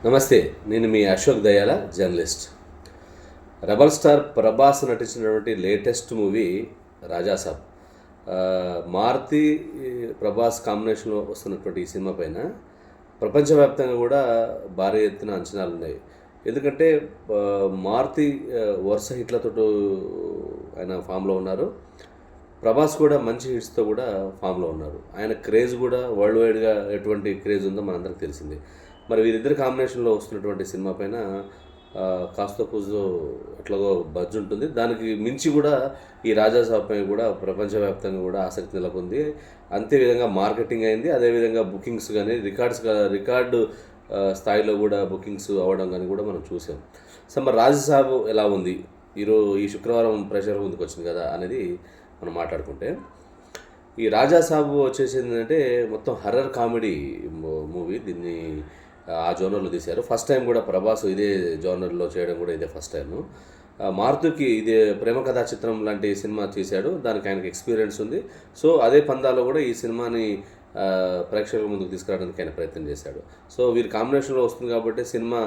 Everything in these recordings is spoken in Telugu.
నమస్తే, నేను మీ Ashok Dayala, journalist. Rebel star Prabhas నటించినటువంటి లేటెస్ట్ మూవీ రాజాసాబ్. మారుతి ప్రభాస్ కాంబినేషన్లో వస్తున్నటువంటి ఈ సినిమా పైన ప్రపంచవ్యాప్తంగా కూడా భారీ ఎత్తున అంచనాలు ఉన్నాయి. ఎందుకంటే మారుతి వరుస హిట్లతో ఆయన ఫామ్లో ఉన్నారు. ప్రభాస్ కూడా మంచి హిట్స్తో కూడా ఫామ్లో ఉన్నారు. ఆయన క్రేజ్ కూడా వరల్డ్ వైడ్గా ఎటువంటి క్రేజ్ ఉందో మనందరికి తెలిసింది. మరి వీరిద్దరి కాంబినేషన్లో వస్తున్నటువంటి సినిమా పైన కాస్త కూజో ఎట్లాగో బజ్ ఉంటుంది. దానికి మించి కూడా ఈ రాజాసాబ్ పైన కూడా ప్రపంచవ్యాప్తంగా కూడా ఆసక్తి నెలకొంది. అంతేవిధంగా మార్కెటింగ్ అయింది. అదేవిధంగా బుకింగ్స్ కానీ రికార్డు స్థాయిలో కూడా బుకింగ్స్ అవ్వడం కానీ కూడా మనం చూసాం. సో మరి రాజాసాబ్ ఎలా ఉంది, ఈ శుక్రవారం ప్రెషర్ ముందుకు వచ్చింది కదా అనేది మనం మాట్లాడుకుంటే, ఈ రాజాసాబు వచ్చేసింది అంటే మొత్తం హర్రర్ కామెడీ మూవీ. దీన్ని ఆ జోనర్లో తీశారు. ఫస్ట్ టైం కూడా ప్రభాస్ ఇదే జోనర్లో చేయడం కూడా ఇదే ఫస్ట్ టైము. మారుతికి ఇదే ప్రేమ కథా చిత్రం లాంటి సినిమా తీశాడు. దానికి ఆయనకి ఎక్స్పీరియన్స్ ఉంది. సో అదే పందాలో కూడా ఈ సినిమాని ప్రేక్షకుల ముందుకు తీసుకురావడానికి ఆయన ప్రయత్నం చేశాడు. సో వీరి కాంబినేషన్లో వస్తుంది కాబట్టి సినిమా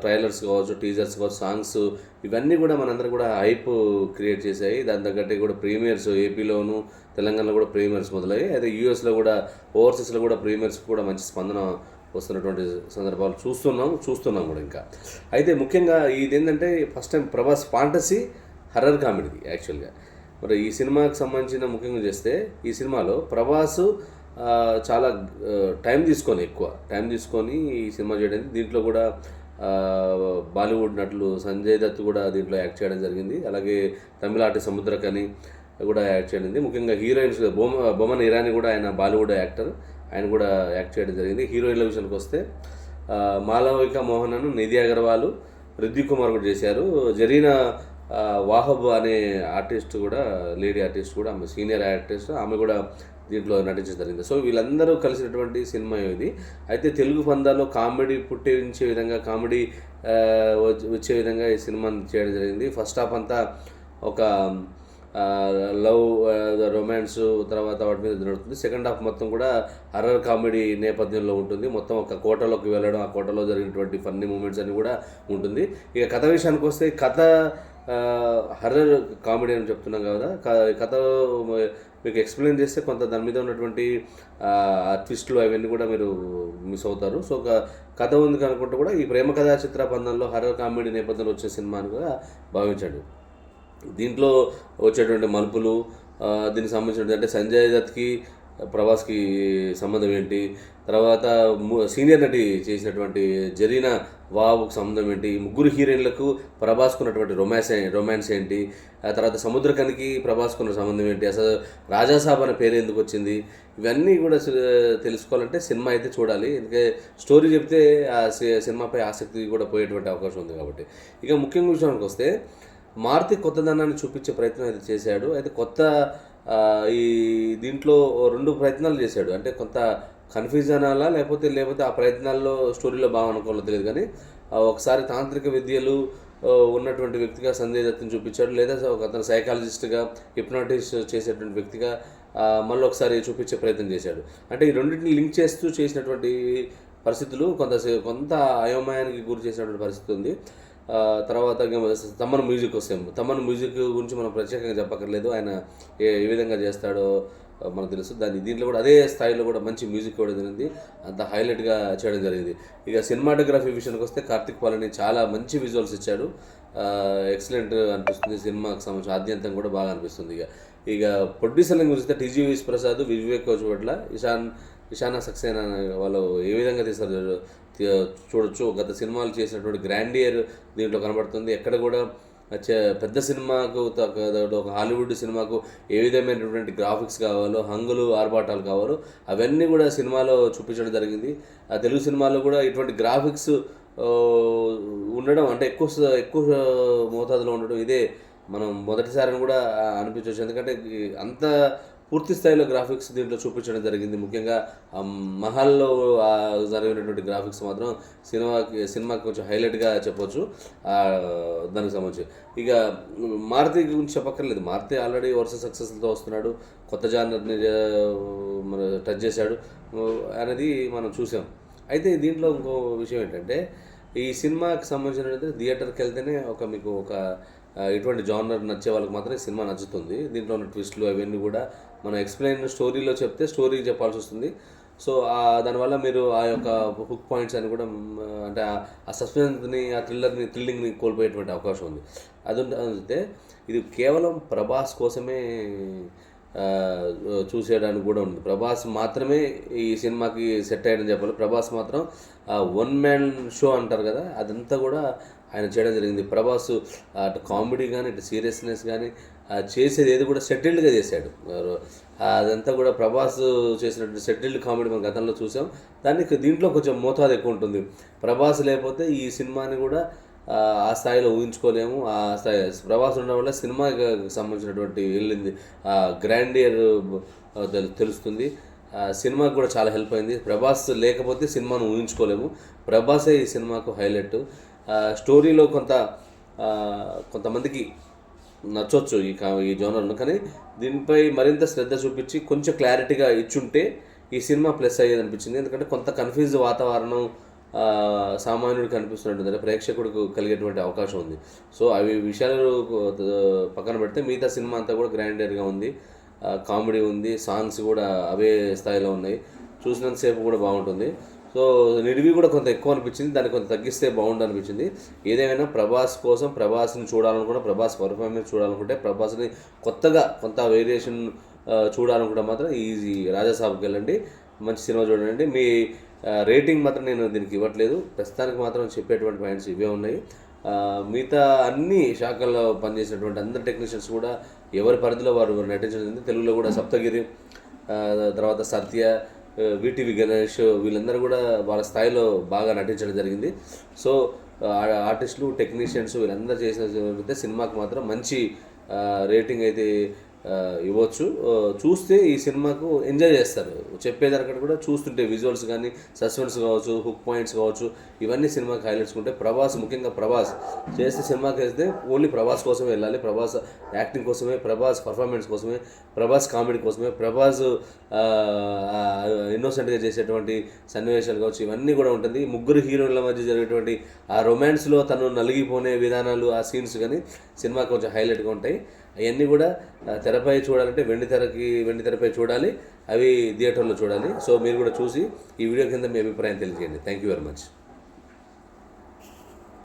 ట్రైలర్స్ కావచ్చు, టీజర్స్ కావచ్చు, సాంగ్స్ ఇవన్నీ కూడా మనందరం కూడా హైప్ క్రియేట్ చేశాయి. దాని తగ్గట్టు కూడా ప్రీమియర్స్ ఏపీలోను తెలంగాణలో కూడా ప్రీమియర్స్ మొదలయ్యాయి. అయితే యూఎస్లో కూడా ఓవర్సీస్లో కూడా ప్రీమియర్స్ కూడా మంచి స్పందన వస్తున్నటువంటి సందర్భాలు చూస్తున్నాం కూడా. ఇంకా అయితే ముఖ్యంగా ఇది ఏంటంటే first time Prabhas fantasy horror comedy యాక్చువల్గా. మరి ఈ సినిమాకి సంబంధించిన ముఖ్యంగా చేస్తే ఈ సినిమాలో ప్రభాస్ చాలా ఎక్కువ టైం తీసుకొని ఈ సినిమా చేయడం. దీంట్లో కూడా బాలీవుడ్ నటులు సంజయ్ దత్ కూడా దీంట్లో యాక్ట్ చేయడం జరిగింది. అలాగే తమిళ ఆర్టిస్ట్ సముద్రకని కూడా యాక్ట్ చేయడం. ముఖ్యంగా హీరోయిన్స్ బొమన్ ఇరానీ కూడా ఆయన బాలీవుడ్ యాక్టర్, ఆయన కూడా యాక్ట్ చేయడం జరిగింది. హీరోయిన్ల విషయానికి వస్తే మాలవిక మోహనన్, నిధి అగర్వాల్, రిద్విక్ కుమార్ కూడా చేశారు. జరీనా వాహబ్ అనే ఆర్టిస్ట్ కూడా, లేడీ ఆర్టిస్ట్ కూడా, ఆమె సీనియర్ ఆర్టిస్ట్, ఆమె కూడా దీంట్లో నటించడం జరిగింది. సో వీళ్ళందరూ కలిసినటువంటి సినిమా ఇది. అయితే తెలుగు పందాల్లో కామెడీ పుట్టించే విధంగా, కామెడీ వచ్చే విధంగా ఈ సినిమాని చేయడం జరిగింది. ఫస్ట్ హాఫ్ అంతా ఒక లవ్, రొమాన్స్, తర్వాత వాటి మీద నడుస్తుంది. సెకండ్ హాఫ్ మొత్తం కూడా హర్రర్ కామెడీ నేపథ్యంలో ఉంటుంది. మొత్తం ఒక కోటలోకి వెళ్ళడం, ఆ కోటలో జరిగినటువంటి ఫన్నీ మూమెంట్స్ అన్నీ కూడా ఉంటుంది. ఇక కథ విషయానికి వస్తే, కథ హర్రర్ కామెడీ అని చెప్తున్నాం కదా, కథ మీకు ఎక్స్ప్లెయిన్ చేస్తే కొంత దాని మీద ఉన్నటువంటి ట్విస్టులు అవన్నీ కూడా మీరు మిస్ అవుతారు. సో కథ ఉంది కనుకుంటే కూడా ఈ ప్రేమ కథా చిత్ర పందంలో హర్రర్ కామెడీ నేపథ్యంలో వచ్చే సినిమాని కూడా భావించండి. దీంట్లో వచ్చేటువంటి మలుపులు, దీనికి సంబంధించినటువంటి అంటే సంజయ్ దత్కి ప్రభాస్కి సంబంధం ఏంటి, తర్వాత సీనియర్ నటి చేసినటువంటి జరీనా వావుకు సంబంధం ఏంటి, ఈ ముగ్గురు హీరోయిన్లకు ప్రభాస్కున్నటువంటి రొమాన్స్ ఏంటి, ఆ తర్వాత సముద్రకనికి ప్రభాస్కున్న సంబంధం ఏంటి, అసలు రాజాసాబ్ అనే పేరు ఎందుకు వచ్చింది, ఇవన్నీ కూడా తెలుసుకోవాలంటే సినిమా అయితే చూడాలి. ఎందుకంటే స్టోరీ చెప్తే ఆ సినిమాపై ఆసక్తి కూడా పోయేటువంటి అవకాశం ఉంది కాబట్టి. ఇక ముఖ్యంగా విషయానికి వస్తే, మారుతి కొత్తదనాన్ని చూపించే ప్రయత్నం అయితే చేశాడు. అయితే ఈ దీంట్లో 2 ప్రయత్నాలు చేశాడు. అంటే కొంత కన్ఫ్యూజన్ అలా లేకపోతే ఆ ప్రయత్నాల్లో స్టోరీలో బాగా అనుకోవాలో తెలియదు కానీ, ఒకసారి తాంత్రిక విద్యలు ఉన్నటువంటి వ్యక్తిగా సంజయ్ దత్ని చూపించాడు. లేదా అతను సైకాలజిస్ట్గా, హిప్నాటిస్ట్ చేసేటువంటి వ్యక్తిగా మళ్ళీ ఒకసారి చూపించే ప్రయత్నం చేశాడు. అంటే ఈ రెండింటిని లింక్ చేస్తూ చేసినటువంటి పరిస్థితులు కొంత అయోమయానికి గురి చేసినటువంటి పరిస్థితి ఉంది. తర్వాత తమన్ మ్యూజిక్ వస్తాము. తమన్ మ్యూజిక్ గురించి మనం ప్రత్యేకంగా చెప్పక్కర్లేదు. ఆయన ఏ విధంగా చేస్తాడో మనకు తెలుసు. దీంట్లో కూడా అదే స్థాయిలో కూడా మంచి మ్యూజిక్ ఇవ్వడం జరిగింది, అంత హైలైట్గా చేయడం జరిగింది. ఇక సినిమాటోగ్రఫీ విషయానికి వస్తే కార్తిక్ పాలని చాలా మంచి విజువల్స్ ఇచ్చాడు. ఎక్సలెంట్ అనిపిస్తుంది. సినిమాకి సంబంధించిన ఆద్యంతం కూడా బాగా అనిపిస్తుంది. ఇక ప్రొడ్యూసర్ని గురిస్తే టీజీ ప్రసాద్, వివేక్ పట్ల ఇషానా సక్సేనా వాళ్ళు ఏ విధంగా తీస్తారు చూడొచ్చు. గత సినిమాలు చేసినటువంటి గ్రాండియర్ దీంట్లో కనబడుతుంది. ఎక్కడ కూడా పెద్ద సినిమాకు, ఒక హాలీవుడ్ సినిమాకు ఏ విధమైనటువంటి గ్రాఫిక్స్ కావాలో, హంగులు ఆర్భాటాలు కావాలో అవన్నీ కూడా సినిమాలో చూపించడం జరిగింది. ఆ తెలుగు సినిమాలో కూడా ఇటువంటి గ్రాఫిక్స్ ఉండడం, అంటే ఎక్కువ మోతాదులో ఉండడం ఇదే మనం మొదటిసారిని కూడా అనిపించవచ్చు. ఎందుకంటే అంత పూర్తి స్థాయిలో గ్రాఫిక్స్ దీంట్లో చూపించడం జరిగింది. ముఖ్యంగా మహల్లో జరిగినటువంటి గ్రాఫిక్స్ మాత్రం సినిమాకి కొంచెం హైలైట్గా చెప్పవచ్చు దానికి సంబంధించి. ఇక మారుతి గురించి చెప్పక్కర్లేదు. మారుతి ఆల్రెడీ వరుస సక్సెస్లతో వస్తున్నాడు. కొత్త జానర్ని టచ్ చేశాడు అనేది మనం చూసాం. అయితే దీంట్లో ఇంకో విషయం ఏంటంటే ఈ సినిమాకి సంబంధించినది థియేటర్కి వెళ్తేనే మీకు ఒక ఇటువంటి జానర్ నచ్చే వాళ్ళకి మాత్రం ఈ సినిమా నచ్చుతుంది. దీంట్లో ఉన్న ట్విస్టులు అవన్నీ కూడా మనం ఎక్స్ప్లెయిన్ స్టోరీలో చెప్తే స్టోరీ చెప్పాల్సి వస్తుంది. సో దానివల్ల మీరు ఆ యొక్క హుక్ పాయింట్స్ అని కూడా అంటే ఆ సస్పెన్స్ని, ఆ థ్రిల్లింగ్ని కోల్పోయేటువంటి అవకాశం ఉంది. అది అయితే ఇది కేవలం ప్రభాస్ కోసమే చూసేయడానికి కూడా ఉంది. ప్రభాస్ మాత్రమే ఈ సినిమాకి సెట్ అయ్యాడని చెప్పాలి. ప్రభాస్ మాత్రం వన్ మ్యాన్ షో అంటారు కదా, అదంతా కూడా ఆయన చేయడం జరిగింది. ప్రభాస్ అటు కామెడీ కానీ ఇటు సీరియస్నెస్ కానీ చేసేది ఏది కూడా సెటిల్డ్గా చేశాడు. అదంతా కూడా ప్రభాస్ చేసినటువంటి సెటిల్డ్ కామెడీ మనం గతంలో చూసాం. దీంట్లో కొంచెం మోతాదు ఎక్కువ ఉంటుంది. ప్రభాస్ లేకపోతే ఈ సినిమాని కూడా ఆ స్థాయిలో ఊహించుకోలేము. ఆ స్థాయి ప్రభాస్ ఉండడం వల్ల సినిమాకి సంబంధించినటువంటి వెళ్ళింది గ్రాండియర్ తెలుస్తుంది. సినిమాకి కూడా చాలా హెల్ప్ అయింది. ప్రభాస్ లేకపోతే సినిమాను ఊహించుకోలేము. ప్రభాసే ఈ సినిమాకు హైలైట్. స్టోరీలో కొంతమందికి నచ్చవచ్చు ఈ జోనర్ను, కానీ దీనిపై మరింత శ్రద్ధ చూపించి కొంచెం క్లారిటీగా ఇచ్చుంటే ఈ సినిమా ప్లస్ అయ్యేది అనిపించింది. ఎందుకంటే కొంత కన్ఫ్యూజ్ వాతావరణం సామాన్యుడికి అనిపిస్తున్నట్టు ప్రేక్షకుడికి కలిగేటువంటి అవకాశం ఉంది. సో అవి విషయాలు పక్కన పెడితే మిగతా సినిమా అంతా కూడా గ్రాండర్గా ఉంది. కామెడీ ఉంది, సాంగ్స్ కూడా అవే స్థాయిలో ఉన్నాయి. చూసినంతసేపు కూడా బాగుంటుంది. సో నిడివి కూడా కొంత ఎక్కువ అనిపించింది, దాన్ని కొంత తగ్గిస్తే బాగుండు అనిపించింది. ఏదేమైనా ప్రభాస్ కోసం ప్రభాస్ని చూడాలనుకుంటే, ప్రభాస్ పర్ఫార్మెన్స్ చూడాలనుకుంటే, ప్రభాస్ని కొత్తగా కొంత వేరియేషన్ చూడాలనుకుంటే మాత్రం ఈ రాజాసాబ్కి వెళ్ళండి, మంచి సినిమా చూడండి. మీ రేటింగ్ మాత్రం నేను దీనికి ఇవ్వట్లేదు, ప్రస్తుతానికి మాత్రం చెప్పేటువంటి పాయింట్స్ ఇవే ఉన్నాయి. మిగతా అన్ని శాఖల్లో పనిచేసినటువంటి అందరు టెక్నీషియన్స్ కూడా ఎవరి పరిధిలో వారు నటించడం. తెలుగులో కూడా సప్తగిరి, తర్వాత సత్య, విటివి గణేష్, వీళ్ళందరూ కూడా వాళ్ళ స్థాయిలో బాగా నటించడం జరిగింది. సో ఆర్టిస్టులు, టెక్నీషియన్స్ వీళ్ళందరూ చేసిన సినిమాకి మాత్రం మంచి రేటింగ్ అయితే ఇవ్వచ్చు. చూస్తే ఈ సినిమాకు ఎంజాయ్ చేస్తారు. చెప్పేదానికంటే కూడా చూస్తుంటే విజువల్స్ కానీ, సస్పెన్స్ కావచ్చు, హుక్ పాయింట్స్ కావచ్చు, ఇవన్నీ సినిమాకి హైలైట్స్ ఉంటే ప్రభాస్, ముఖ్యంగా ప్రభాస్ చేస్తే సినిమాకి వెళ్తే ఓన్లీ ప్రభాస్ కోసమే వెళ్ళాలి. ప్రభాస్ యాక్టింగ్ కోసమే, ప్రభాస్ పర్ఫార్మెన్స్ కోసమే, ప్రభాస్ కామెడీ కోసమే, ప్రభాస్ ఇన్నోసెంట్గా చేసేటువంటి సన్నివేశాలు కావచ్చు, ఇవన్నీ కూడా ఉంటుంది. ముగ్గురు హీరోయిన్ల మధ్య జరిగేటువంటి ఆ రొమాన్స్లో తను నలిగిపోనే విధానాలు, ఆ సీన్స్ కానీ సినిమా కొంచెం హైలైట్గా ఉంటాయి. అవన్నీ కూడా తెరపై చూడాలంటే వెండి తెరపై చూడాలి, అవి థియేటర్లో చూడాలి. సో మీరు కూడా చూసి ఈ వీడియో కింద మీ అభిప్రాయం తెలియజేయండి. Thank you very much.